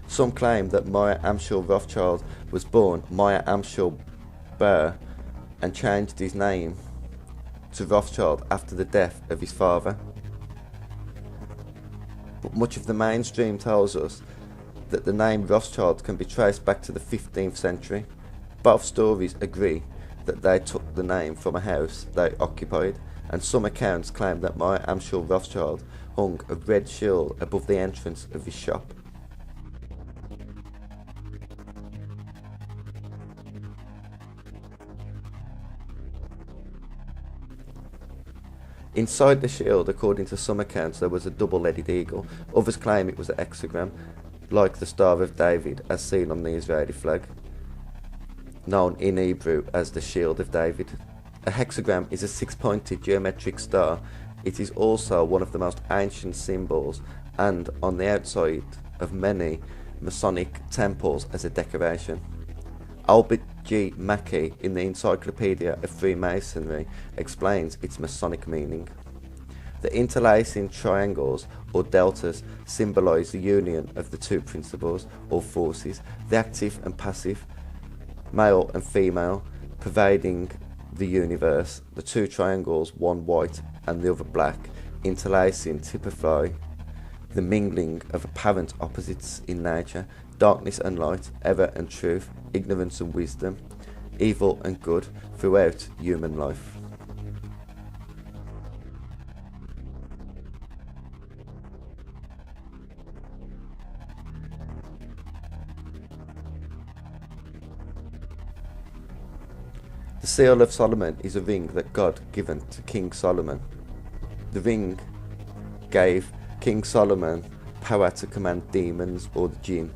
Some claim that Meyer Amschel Rothschild was born Meyer Amschel Burr and changed his name to Rothschild after the death of his father. But much of the mainstream tells us that the name Rothschild can be traced back to the 15th century. Both stories agree that they took the name from a house they occupied, and some accounts claim that Meyer Amschel Rothschild hung a red shield above the entrance of his shop. Inside the shield, according to some accounts, there was a double-headed eagle. Others claim it was an hexagram, like the Star of David as seen on the Israeli flag, known in Hebrew as the Shield of David. A hexagram is a six-pointed geometric star. It is also one of the most ancient symbols and on the outside of many Masonic temples as a decoration. Albert G. Mackey in the Encyclopedia of Freemasonry explains its Masonic meaning. The interlacing triangles or deltas symbolise the union of the two principles or forces, the active and passive, male and female, pervading the universe. The two triangles, one white and the other black, interlacing typify the mingling of apparent opposites in nature, darkness and light, error and truth, ignorance and wisdom, evil and good throughout human life. The Seal of Solomon is a ring that God given to King Solomon. The ring gave King Solomon power to command demons or the jinn,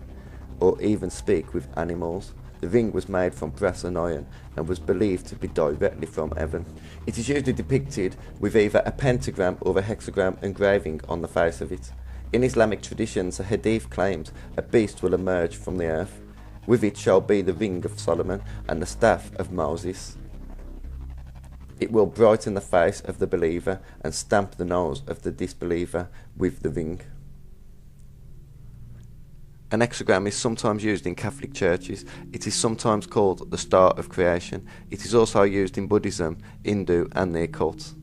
or even speak with animals. The ring was made from brass and iron and was believed to be directly from heaven. It is usually depicted with either a pentagram or a hexagram engraving on the face of it. In Islamic traditions, a hadith claims a beast will emerge from the earth. With it shall be the ring of Solomon and the staff of Moses. It will brighten the face of the believer and stamp the nose of the disbeliever with the ring. An hexagram is sometimes used in Catholic churches. It is sometimes called the Star of Creation. It is also used in Buddhism, Hindu and the occult.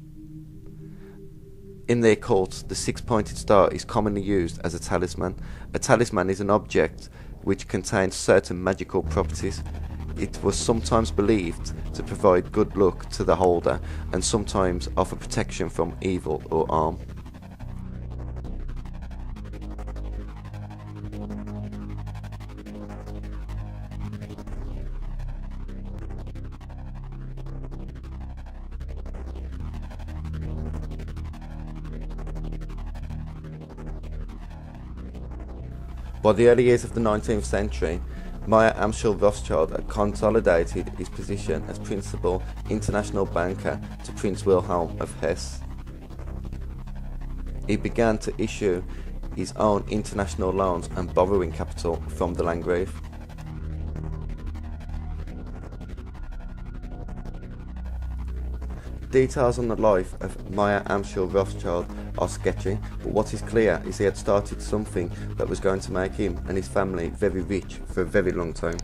In the occult, the six-pointed star is commonly used as a talisman. A talisman is an object which contains certain magical properties. It was sometimes believed to provide good luck to the holder and sometimes offer protection from evil or harm. By the early years of the 19th century, Meyer Amschel Rothschild had consolidated his position as principal international banker to Prince Wilhelm of Hesse. He began to issue his own international loans and borrowing capital from the Landgrave. Details on the life of Meyer Amschel Rothschild are sketchy, but what is clear is he had started something that was going to make him and his family very rich for a very long time.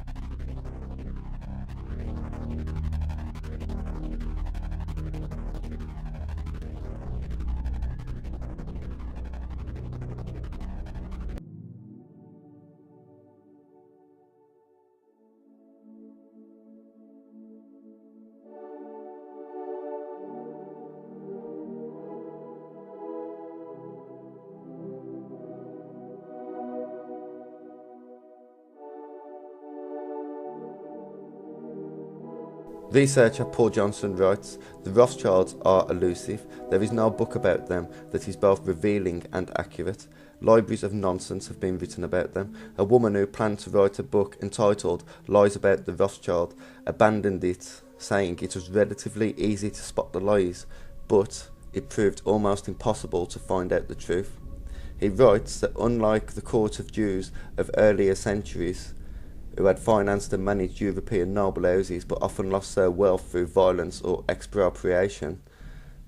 Researcher Paul Johnson writes, "The Rothschilds are elusive. There is no book about them that is both revealing and accurate. Libraries of nonsense have been written about them. A woman who planned to write a book entitled Lies About the Rothschild abandoned it, saying it was relatively easy to spot the lies, but it proved almost impossible to find out the truth." He writes that unlike the court of Jews of earlier centuries, who had financed and managed European noble houses but often lost their wealth through violence or expropriation,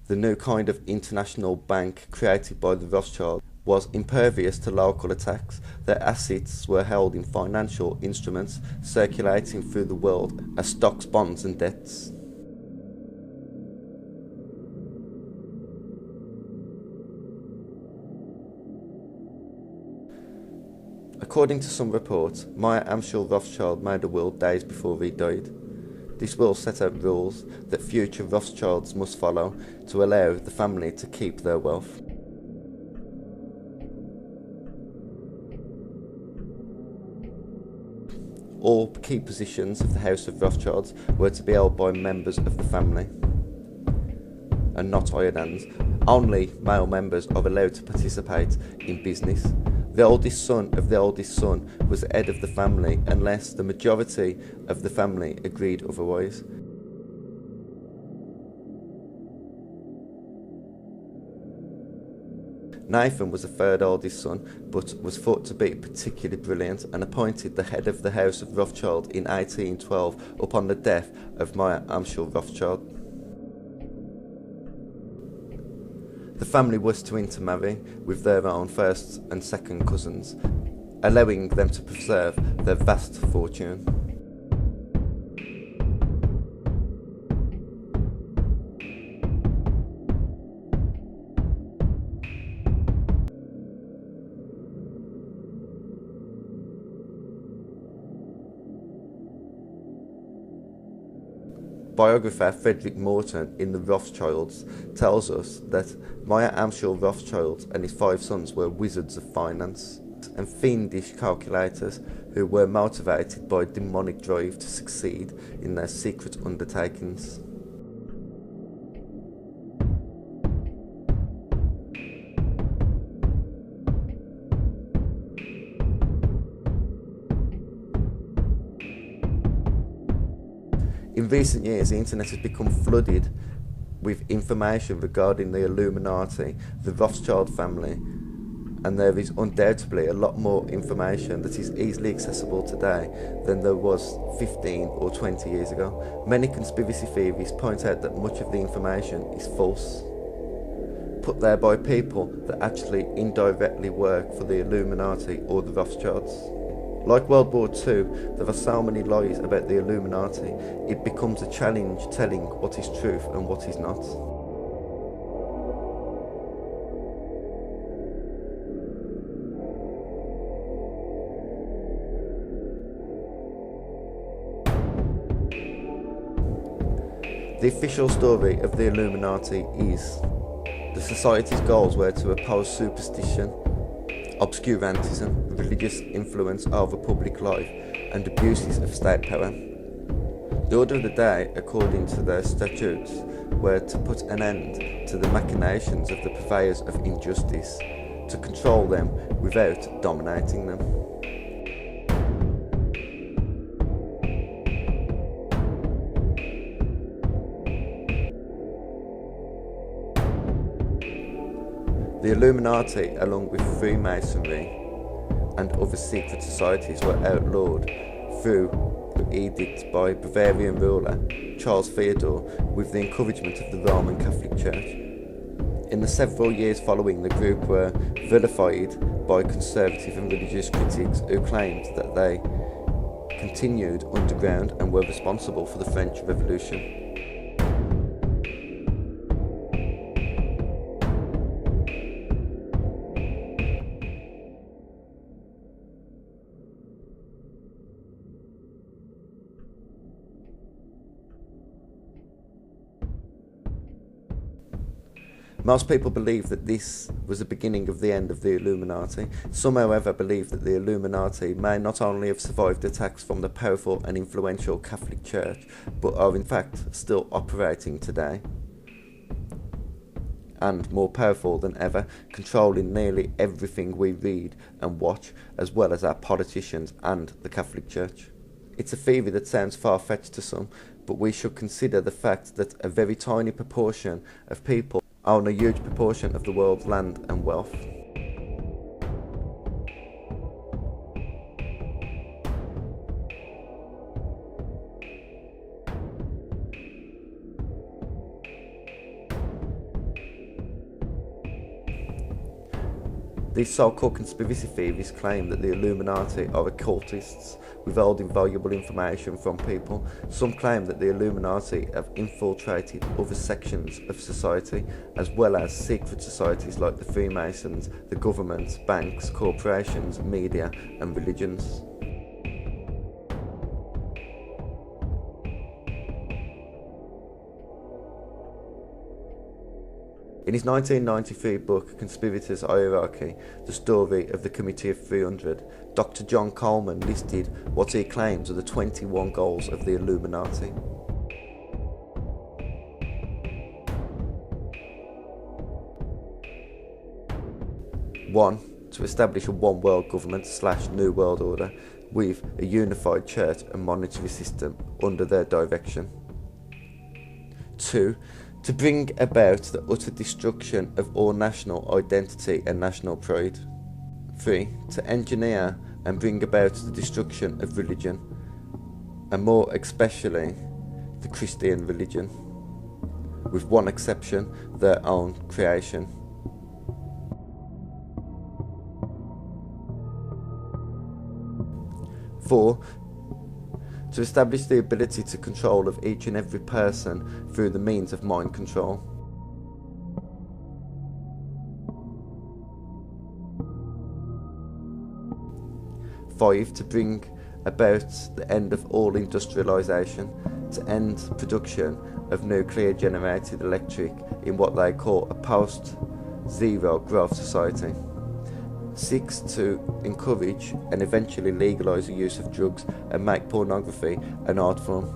the new kind of international bank created by the Rothschild was impervious to local attacks. Their assets were held in financial instruments circulating through the world as stocks, bonds and debts. According to some reports, Meyer Amschel Rothschild made a will days before he died. This will set out rules that future Rothschilds must follow to allow the family to keep their wealth. All key positions of the House of Rothschilds were to be held by members of the family and not hired hands. Only male members are allowed to participate in business. The oldest son of the oldest son was the head of the family unless the majority of the family agreed otherwise. Nathan was the third oldest son, but was thought to be particularly brilliant and appointed the head of the House of Rothschild in 1812 upon the death of Meyer Amschel Rothschild. The family was to intermarry with their own first and second cousins, allowing them to preserve their vast fortune. Biographer Frederick Morton in The Rothschilds tells us that Meyer Amschel Rothschild and his 5 sons were wizards of finance and fiendish calculators who were motivated by a demonic drive to succeed in their secret undertakings. In recent years, the internet has become flooded with information regarding the Illuminati, the Rothschild family, and there is undoubtedly a lot more information that is easily accessible today than there was 15 or 20 years ago. Many conspiracy theories point out that much of the information is false, put there by people that actually indirectly work for the Illuminati or the Rothschilds. Like World War II, there are so many lies about the Illuminati, it becomes a challenge telling what is truth and what is not. The official story of the Illuminati is the society's goals were to oppose superstition, obscurantism, religious influence over public life, and abuses of state power. The order of the day, according to their statutes, were to put an end to the machinations of the purveyors of injustice, to control them without dominating them. The Illuminati, along with Freemasonry and other secret societies, were outlawed through edict by Bavarian ruler Charles Theodore with the encouragement of the Roman Catholic Church. In the several years following, the group were vilified by conservative and religious critics who claimed that they continued underground and were responsible for the French Revolution. Most people believe that this was the beginning of the end of the Illuminati. Some, however, believe that the Illuminati may not only have survived attacks from the powerful and influential Catholic Church, but are in fact still operating today, and more powerful than ever, controlling nearly everything we read and watch, as well as our politicians and the Catholic Church. It's a theory that sounds far-fetched to some, but we should consider the fact that a very tiny proportion of people own a huge proportion of the world's land and wealth. These so-called conspiracy theories claim that the Illuminati are occultists, withholding valuable information from people. Some claim that the Illuminati have infiltrated other sections of society, as well as secret societies like the Freemasons, the government, banks, corporations, media, and religions. In his 1993 book, Conspirators' Hierarchy, The Story of the Committee of 300, Dr. John Coleman listed what he claims are the 21 goals of the Illuminati. One, to establish a one-world government / New World Order with a unified church and monetary system under their direction. 2, to bring about the utter destruction of all national identity and national pride. 3, to engineer and bring about the destruction of religion, and more especially the Christian religion, with one exception, their own creation. 4, to establish the ability to control of each and every person through the means of mind control. 5, to bring about the end of all industrialisation, to end production of nuclear generated electric in what they call a post-zero growth society. 6, to encourage and eventually legalise the use of drugs and make pornography an art form.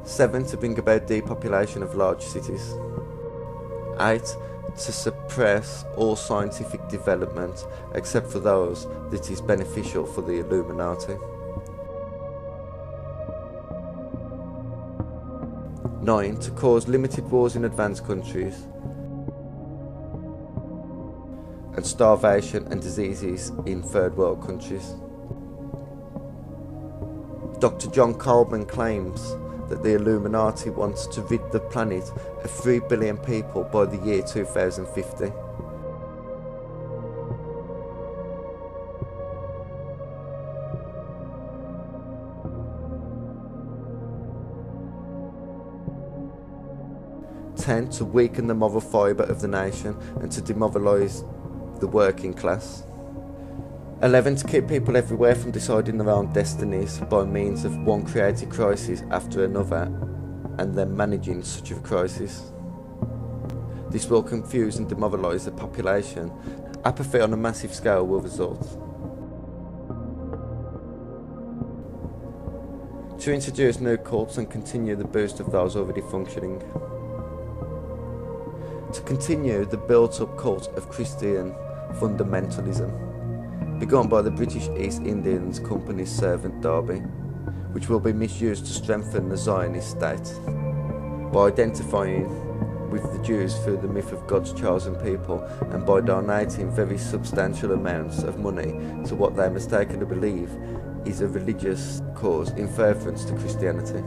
7, to bring about depopulation of large cities. 8, to suppress all scientific development except for those that is beneficial for the Illuminati. 9, to cause limited wars in advanced countries and starvation and diseases in third world countries. Dr. John Coleman claims that the Illuminati wants to rid the planet of 3 billion people by the year 2050. To weaken the moral fibre of the nation and to demoralise the working class. 11, to keep people everywhere from deciding their own destinies by means of one created crisis after another and then managing such a crisis. This will confuse and demoralise the population. Apathy on a massive scale will result. To introduce new cults and continue the boost of those already functioning. To continue the built-up cult of Christian fundamentalism, begun by the British East Indians Company's servant Derby, which will be misused to strengthen the Zionist state, by identifying with the Jews through the myth of God's chosen people and by donating very substantial amounts of money to what they mistakenly believe is a religious cause in furtherance to Christianity.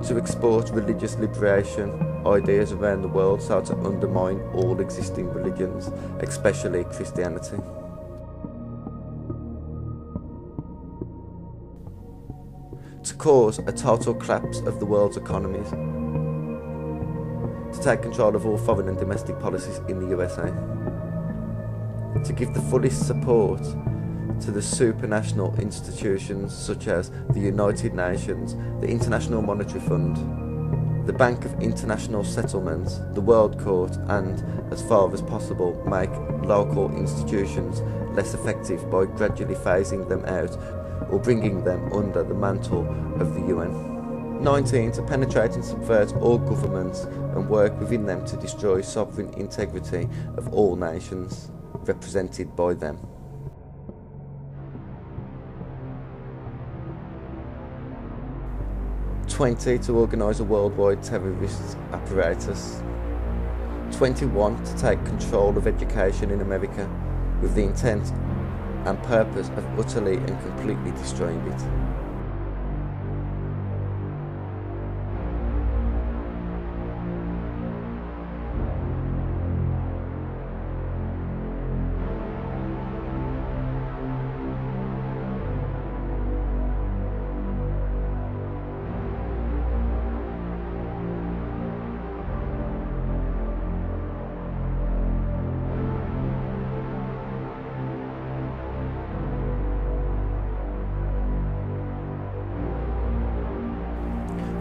To export religious liberation ideas around the world so to undermine all existing religions, especially Christianity. To cause a total collapse of the world's economies. To take control of all foreign and domestic policies in the USA. To give the fullest support to the supranational institutions such as the United Nations, the International Monetary Fund, the Bank of International Settlements, the World Court, and, as far as possible, make local institutions less effective by gradually phasing them out or bringing them under the mantle of the UN. 19. To penetrate and subvert all governments and work within them to destroy sovereign integrity of all nations represented by them. 20, to organise a worldwide terrorist apparatus. 21, to take control of education in America with the intent and purpose of utterly and completely destroying it.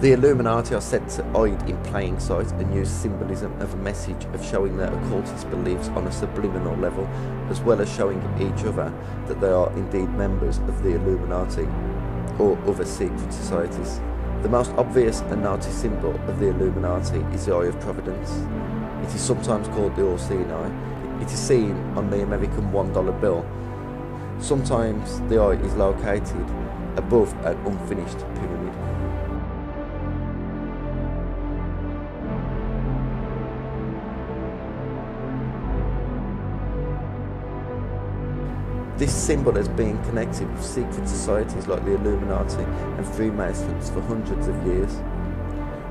The Illuminati are said to hide in plain sight and use symbolism of a message of showing their occultist beliefs on a subliminal level, as well as showing each other that they are indeed members of the Illuminati or other secret societies. The most obvious and noticed symbol of the Illuminati is the Eye of Providence. It is sometimes called the All-Seeing Eye. It is seen on the American $1 bill. Sometimes the eye is located above an unfinished pyramid. This symbol has been connected with secret societies like the Illuminati and Freemasons for hundreds of years.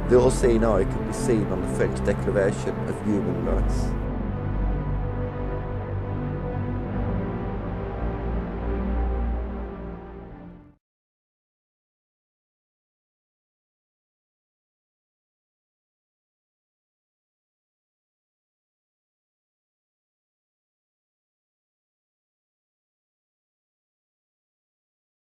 The All-Seeing Eye can be seen on the French Declaration of Human Rights.